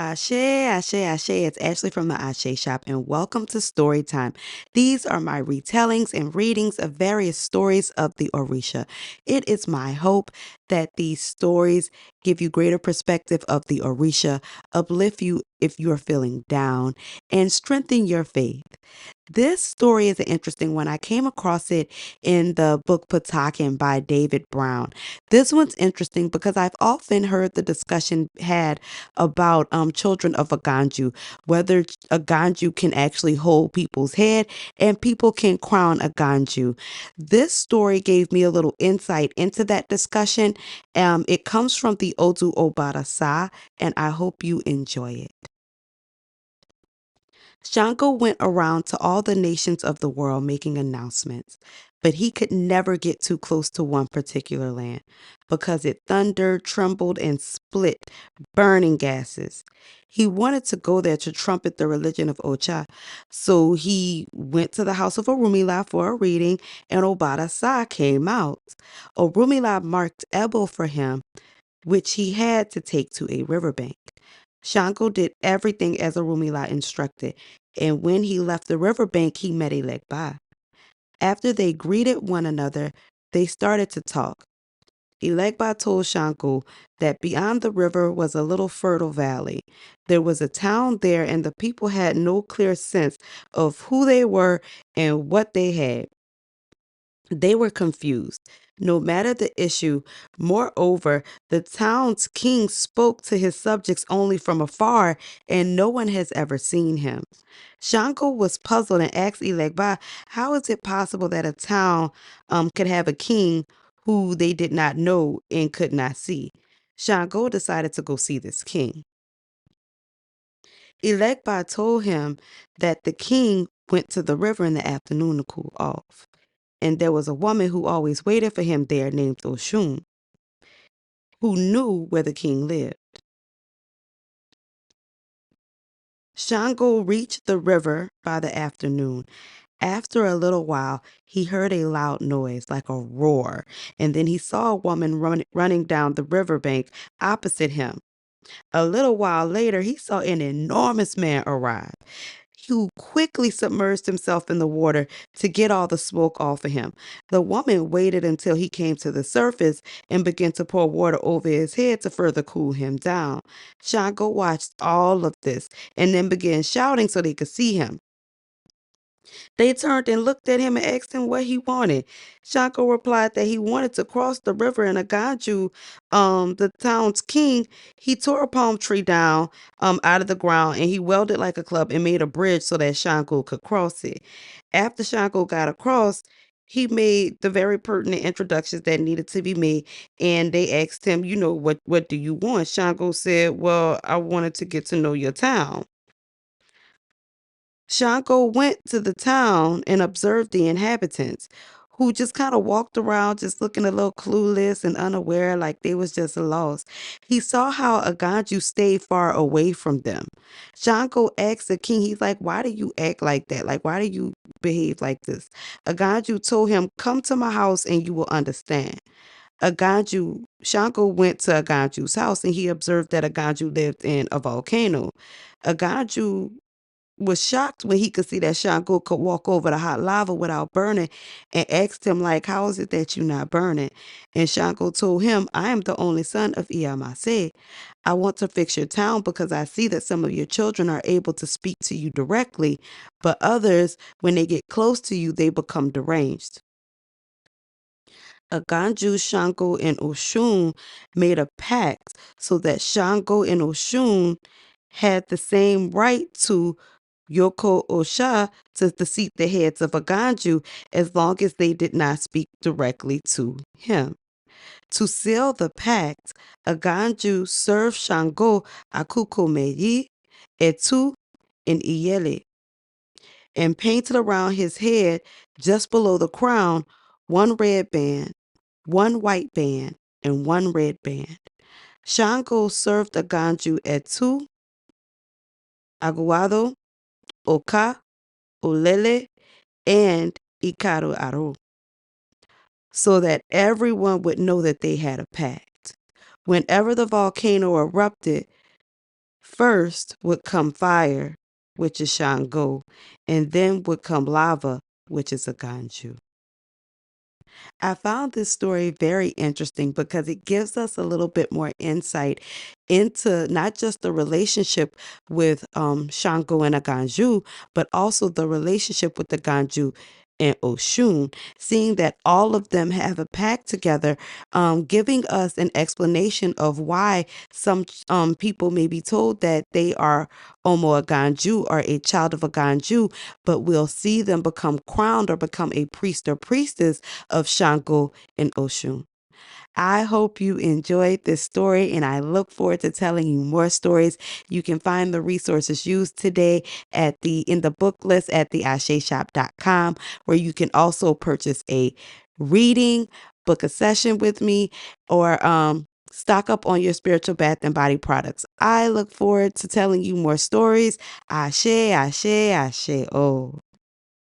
Ashe, Ashe, Ashe. It's Ashley from the Ashe Shop, and welcome to Story Time. These are my retellings and readings of various stories of the Orisha. It is my hope that these stories give you greater perspective of the Orisha, uplift you if you are feeling down, and strengthen your faith. This story is an interesting one. I came across it in the book Patakin by David Brown. This one's interesting because I've often heard the discussion had about children of Aganju, whether Aganju can actually hold people's head and people can crown Aganju. This story gave me a little insight into that discussion. It comes from the Odu Obarasa, and I hope you enjoy it. Shango went around to all the nations of the world making announcements, but he could never get too close to one particular land because it thundered, trembled, and split burning gases. He wanted to go there to trumpet the religion of Ocha, so he went to the house of Orumila for a reading, and Obada Sa came out. Orumila marked Ebo for him, which he had to take to a riverbank. Shango did everything as Arumila instructed, and when he left the riverbank, he met Elegba. After they greeted one another, they started to talk. Elegba told Shango that beyond the river was a little fertile valley. There was a town there, and the people had no clear sense of who they were and what they had. They were confused, no matter the issue. Moreover, the town's king spoke to his subjects only from afar, and no one has ever seen him. Shango was puzzled and asked Elegba, how is it possible that a town could have a king who they did not know and could not see? Shango decided to go see this king. Elegba told him that the king went to the river in the afternoon to cool off, and there was a woman who always waited for him there named Oshun, who knew where the king lived. Shango reached the river by the afternoon. After a little while, he heard a loud noise like a roar, and then he saw a woman running down the riverbank opposite him. A little while later, he saw an enormous man arrive, who quickly submerged himself in the water to get all the smoke off of him. The woman waited until he came to the surface and began to pour water over his head to further cool him down. Shango watched all of this and then began shouting so they could see him. They turned and looked at him and asked him what he wanted. Shanko replied that he wanted to cross the river, and Aganju, the town's king, he tore a palm tree down out of the ground, and he welded it like a club and made a bridge so that Shanko could cross it. After Shanko got across, he made the very pertinent introductions that needed to be made, and they asked him, what do you want? Shanko said, well, I wanted to get to know your town. Shango went to the town and observed the inhabitants, who just kind of walked around just looking a little clueless and unaware, like they was just lost. He saw how Aganju stayed far away from them. Shango asked the king, he's like, why do you act like that? Like, why do you behave like this? Aganju told him, come to my house and you will understand. Shango went to Aganju's house and he observed that Aganju lived in a volcano. Aganju was shocked when he could see that Shango could walk over the hot lava without burning, and asked him, like, how is it that you're not burning? And Shango told him, I am the only son of Iyamase. I want to fix your town because I see that some of your children are able to speak to you directly, but others, when they get close to you, they become deranged. Aganju, Shango, and Oshun made a pact so that Shango and Oshun had the same right to Yoko Osha to seat the heads of Aganju as long as they did not speak directly to him. To seal the pact, Aganju served Shango Akukomeyi, Etu, and Iyele, and painted around his head just below the crown one red band, one white band, and one red band. Shango served Aganju Etu, Aguado, Oka, Olele, and Ikaru Aru, so that everyone would know that they had a pact. Whenever the volcano erupted, First would come fire, which is Shango, and then would come lava, which is Aganju. I found this story very interesting because it gives us a little bit more insight into not just the relationship with Shango and Aganju, but also the relationship with the Ganju and Oshun, seeing that all of them have a pact together, giving us an explanation of why some people may be told that they are Omo Aganju or a child of Aganju, but we'll see them become crowned or become a priest or priestess of Shango and Oshun. I hope you enjoyed this story and I look forward to telling you more stories. You can find the resources used today in the book list at theasheshop.com, where you can also purchase a reading, book a session with me, or stock up on your spiritual bath and body products. I look forward to telling you more stories. Ashe, ashe, ashe. Oh.